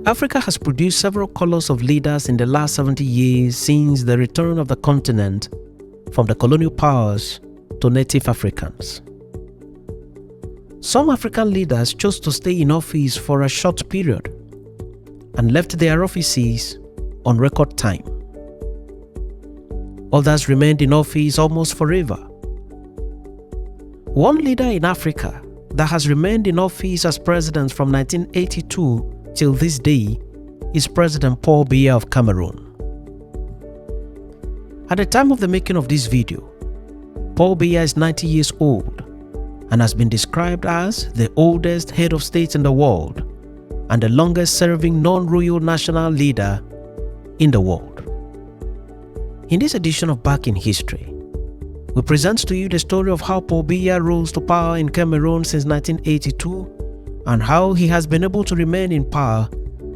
Africa has produced several colors of leaders in the last 70 years since the return of the continent from the colonial powers to native Africans. Some African leaders chose to stay in office for a short period and left their offices on record time. Others remained in office almost forever. One leader in Africa that has remained in office as president from 1982 till this day is President Paul Biya of Cameroon. At the time of the making of this video, Paul Biya is 90 years old and has been described as the oldest head of state in the world and the longest serving non-royal national leader in the world. In this edition of Back in History, we present to you the story of how Paul Biya rose to power in Cameroon since 1982 and how he has been able to remain in power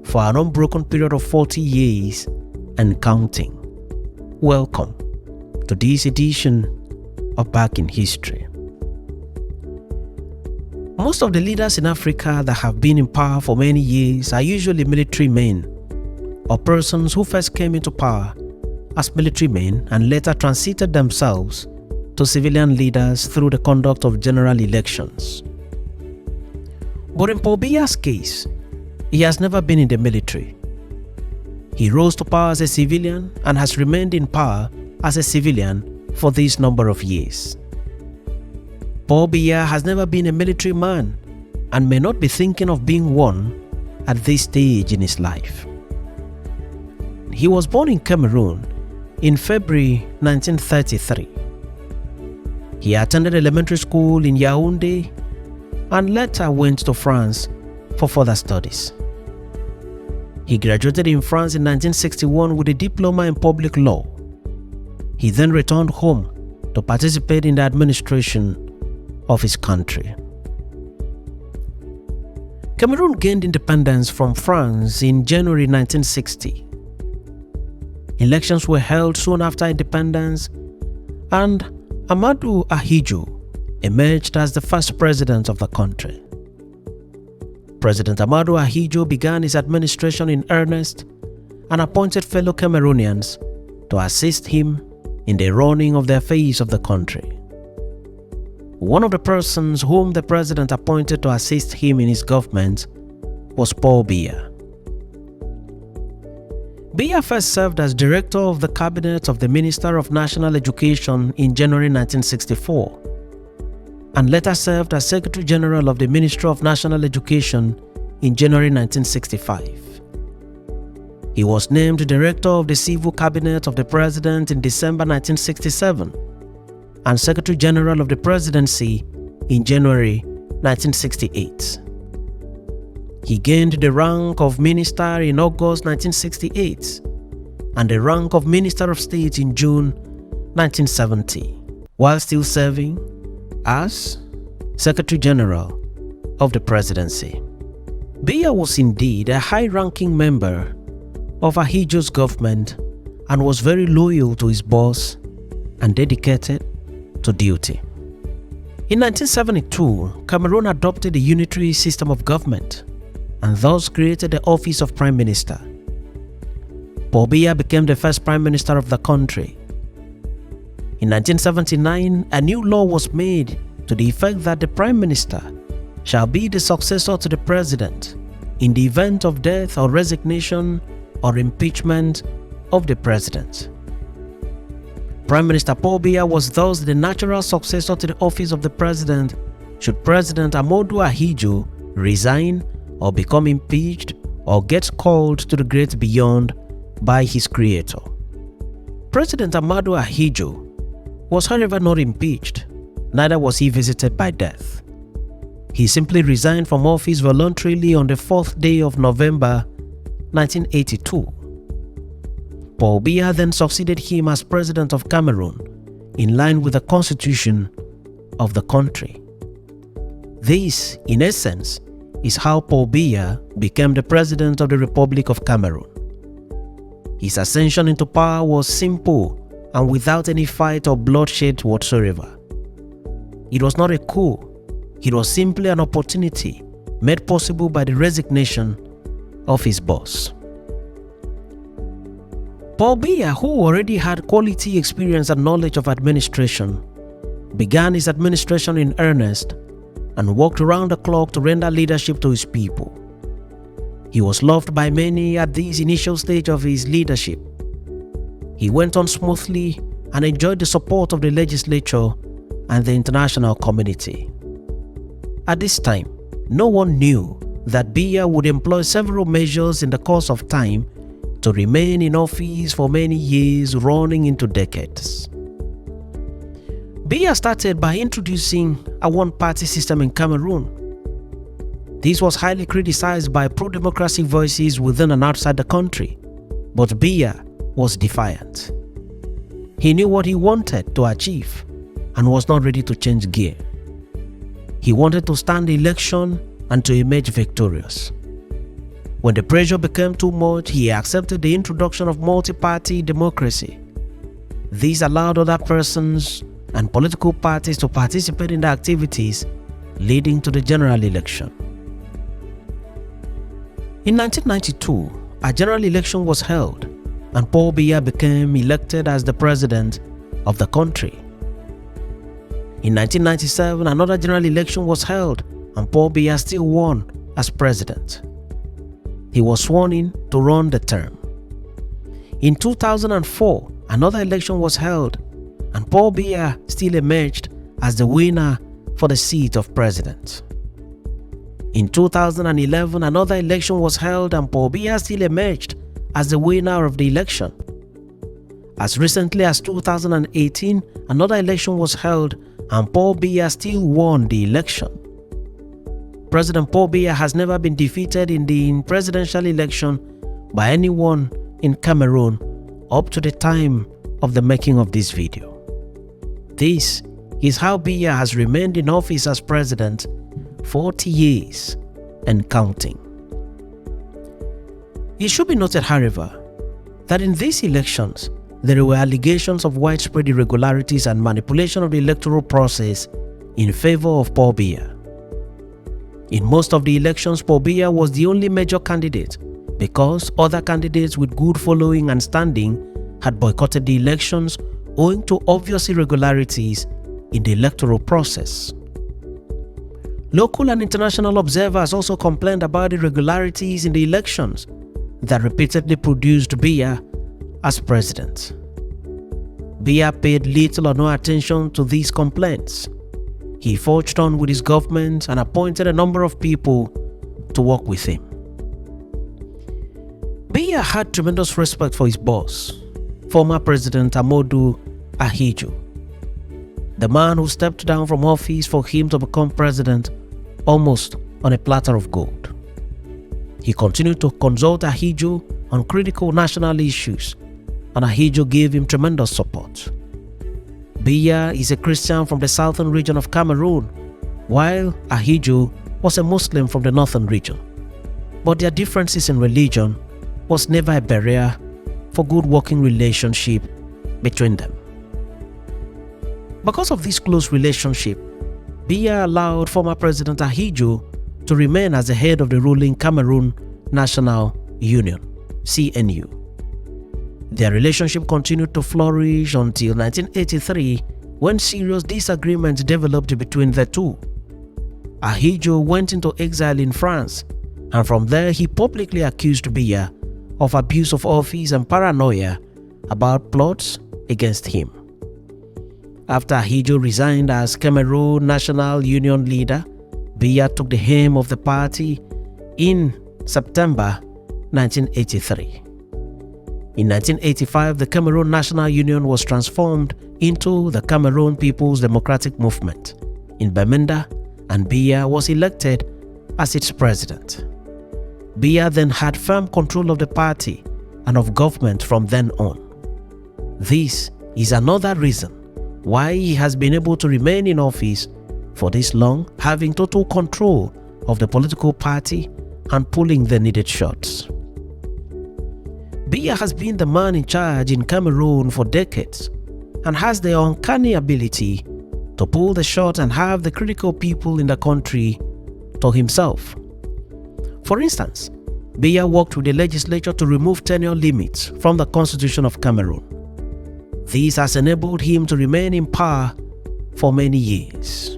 for an unbroken period of 40 years and counting. Welcome to this edition of Back in History. Most of the leaders in Africa that have been in power for many years are usually military men or persons who first came into power as military men and later transited themselves to civilian leaders through the conduct of general elections. But in Paul Biya's case, he has never been in the military. He rose to power as a civilian and has remained in power as a civilian for this number of years. Paul Biya has never been a military man and may not be thinking of being one at this stage in his life. He was born in Cameroon in February 1933. He attended elementary school in Yaoundé and later went to France for further studies. He graduated in France in 1961 with a diploma in public law. He then returned home to participate in the administration of his country. Cameroon gained independence from France in January 1960. Elections were held soon after independence, and Amadou Ahidjo emerged as the first president of the country. President Amadou Ahidjo began his administration in earnest and appointed fellow Cameroonians to assist him in the running of the affairs of the country. One of the persons whom the president appointed to assist him in his government was Paul Biya. Biya first served as director of the cabinet of the Minister of National Education in January 1964 and later served as Secretary General of the Ministry of National Education in January 1965. He was named Director of the Civil Cabinet of the President in December 1967 and Secretary General of the Presidency in January 1968. He gained the rank of Minister in August 1968 and the rank of Minister of State in June 1970, while still serving as Secretary General of the Presidency. Biya was indeed a high-ranking member of Ahidjo's government and was very loyal to his boss and dedicated to duty. In 1972, Cameroon adopted a unitary system of government and thus created the office of Prime Minister. Paul Biya became the first Prime Minister of the country. In 1979, a new law was made to the effect that the Prime Minister shall be the successor to the President in the event of death or resignation or impeachment of the President. Prime Minister Paul Biya was thus the natural successor to the office of the President should President Amadou Ahidjo resign or become impeached or get called to the great beyond by his creator. President Amadou Ahidjo was however not impeached, neither was he visited by death. He simply resigned from office voluntarily on the 4th day of November 1982. Paul Biya then succeeded him as President of Cameroon in line with the constitution of the country. This, in essence, is how Paul Biya became the President of the Republic of Cameroon. His ascension into power was simple and without any fight or bloodshed whatsoever. It was not a coup, it was simply an opportunity made possible by the resignation of his boss. Paul Biya, who already had quality experience and knowledge of administration, began his administration in earnest and worked around the clock to render leadership to his people. He was loved by many at this initial stage of his leadership. He went on smoothly and enjoyed the support of the legislature and the international community. At this time, no one knew that Biya would employ several measures in the course of time to remain in office for many years, running into decades. Biya started by introducing a one-party system in Cameroon. This was highly criticized by pro-democracy voices within and outside the country, but Biya was defiant. He knew what he wanted to achieve and was not ready to change gear. He wanted to stand the election and to emerge victorious. When the pressure became too much, he accepted the introduction of multi-party democracy. This allowed other persons and political parties to participate in the activities leading to the general election. In 1992, a general election was held and Paul Biya became elected as the president of the country. In 1997, another general election was held and Paul Biya still won as president. He was sworn in to run the term. In 2004, another election was held and Paul Biya still emerged as the winner for the seat of president. In 2011, another election was held and Paul Biya still emerged as the winner of the election. As recently as 2018, another election was held and Paul Biya still won the election. President Paul Biya has never been defeated in the presidential election by anyone in Cameroon up to the time of the making of this video. This is how Biya has remained in office as president 40 years and counting. It should be noted, however, that in these elections, there were allegations of widespread irregularities and manipulation of the electoral process in favor of Paul Biya. In most of the elections, Paul Biya was the only major candidate because other candidates with good following and standing had boycotted the elections owing to obvious irregularities in the electoral process. Local and international observers also complained about irregularities in the elections that repeatedly produced Biya as president. Biya paid little or no attention to these complaints. He forged on with his government and appointed a number of people to work with him. Biya had tremendous respect for his boss, former President Amadou Ahidjo, the man who stepped down from office for him to become president almost on a platter of gold. He continued to consult Ahidjo on critical national issues, and Ahidjo gave him tremendous support. Biya is a Christian from the southern region of Cameroon, while Ahidjo was a Muslim from the northern region. But their differences in religion was never a barrier for good working relationship between them. Because of this close relationship, Biya allowed former President Ahidjo to remain as the head of the ruling Cameroon National Union, CNU. Their relationship continued to flourish until 1983, when serious disagreements developed between the two. Ahidjo went into exile in France, and from there he publicly accused Biya of abuse of office and paranoia about plots against him. After Ahidjo resigned as Cameroon National Union leader, Biya took the helm of the party in September 1983. In 1985, the Cameroon National Union was transformed into the Cameroon People's Democratic Movement in Bamenda, and Biya was elected as its president. Biya then had firm control of the party and of government from then on. This is another reason why he has been able to remain in office for this long, having total control of the political party and pulling the needed shots. Biya has been the man in charge in Cameroon for decades and has the uncanny ability to pull the shot and have the critical people in the country to himself. For instance, Biya worked with the legislature to remove tenure limits from the Constitution of Cameroon. This has enabled him to remain in power for many years.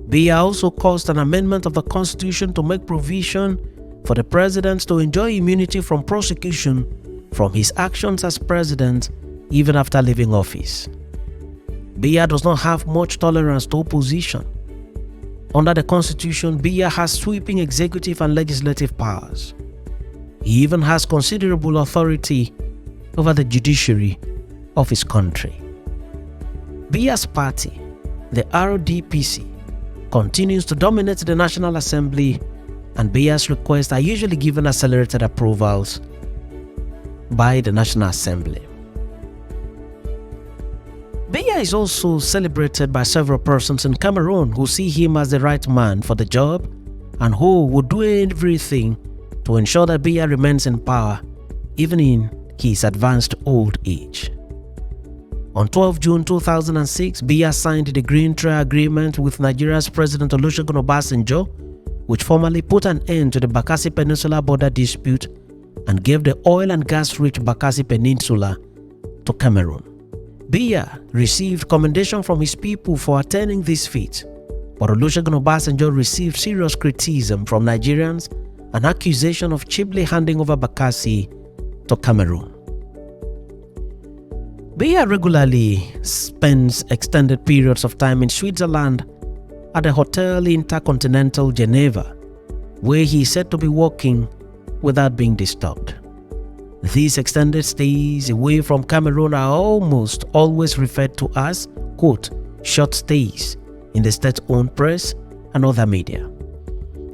Biya also caused an amendment of the Constitution to make provision for the president to enjoy immunity from prosecution from his actions as president even after leaving office. Biya does not have much tolerance to opposition. Under the Constitution, Biya has sweeping executive and legislative powers. He even has considerable authority over the judiciary of his country. Biya's party, the RDPC, continues to dominate the National Assembly, and Biya's requests are usually given accelerated approvals by the National Assembly. Biya is also celebrated by several persons in Cameroon who see him as the right man for the job and who would do everything to ensure that Biya remains in power even in his advanced old age. On 12 June 2006, Biya signed the Green Trail Agreement with Nigeria's President Olusegun Obasanjo, which formally put an end to the Bakassi Peninsula border dispute and gave the oil and gas-rich Bakassi Peninsula to Cameroon. Biya received commendation from his people for attaining this feat, but Olusegun Obasanjo received serious criticism from Nigerians and accusation of cheaply handing over Bakassi to Cameroon. Biya regularly spends extended periods of time in Switzerland at the Hotel Intercontinental Geneva, where he is said to be working without being disturbed. These extended stays away from Cameroon are almost always referred to as, quote, short stays in the state-owned press and other media.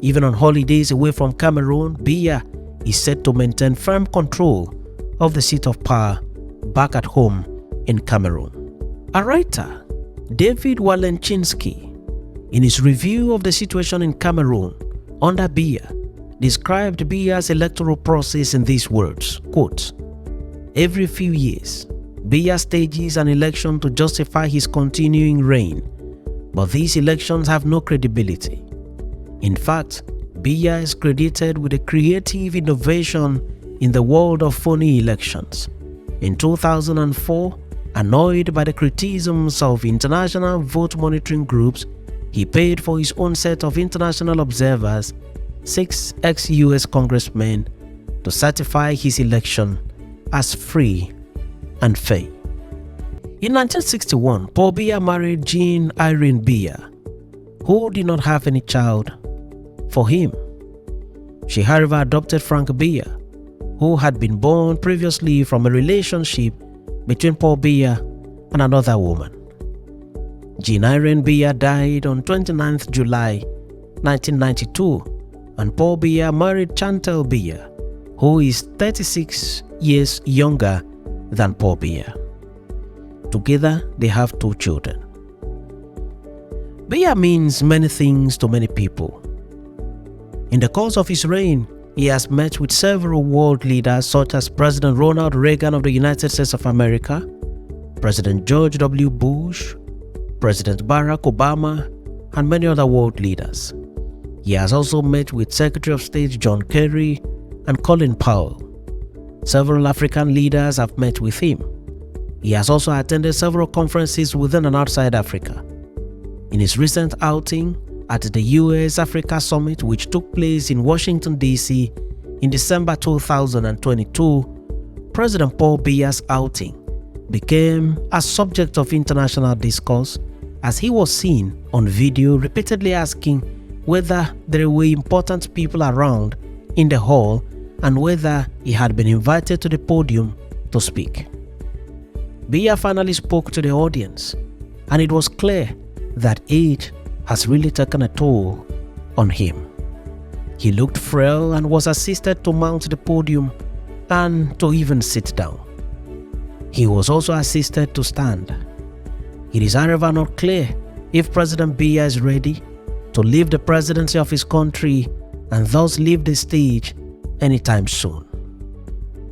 Even on holidays away from Cameroon, Biya is said to maintain firm control of the seat of power back at home in Cameroon. A writer, David Walenchinski, in his review of the situation in Cameroon under Biya, described Biya's electoral process in these words, quote, every few years, Biya stages an election to justify his continuing reign, but these elections have no credibility. In fact, Biya is credited with a creative innovation in the world of phony elections. In 2004, annoyed by the criticisms of international vote monitoring groups, he paid for his own set of international observers, 6 ex-US congressmen, to certify his election as free and fair. In 1961, Paul Biya married Jean Irene Biya, who did not have any child for him. She however adopted Frank Biya, who had been born previously from a relationship between Paul Biya and another woman. Jean Irene Biya died on 29 July 1992, and Paul Biya married Chantal Biya, who is 36 years younger than Paul Biya. Together, they have 2 children. Biya means many things to many people. In the course of his reign, he has met with several world leaders such as President Ronald Reagan of the United States of America, President George W. Bush, President Barack Obama, and many other world leaders. He has also met with Secretary of State John Kerry and Colin Powell. Several African leaders have met with him. He has also attended several conferences within and outside Africa. In his recent outing at the US-Africa Summit, which took place in Washington, D.C. in December 2022, President Paul Biya's outing became a subject of international discourse as he was seen on video repeatedly asking whether there were important people around in the hall and whether he had been invited to the podium to speak. Biya finally spoke to the audience, and it was clear that age has really taken a toll on him. He looked frail and was assisted to mount the podium and to even sit down. He was also assisted to stand. It is however not clear if President Biya is ready to leave the presidency of his country and thus leave the stage anytime soon.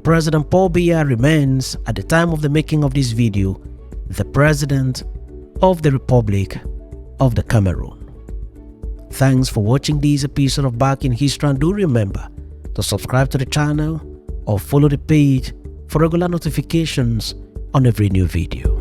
President Paul Biya remains, at the time of the making of this video, the President of the Republic of the Cameroon. Thanks for watching this episode of Back in History, and do remember to subscribe to the channel or follow the page for regular notifications on every new video.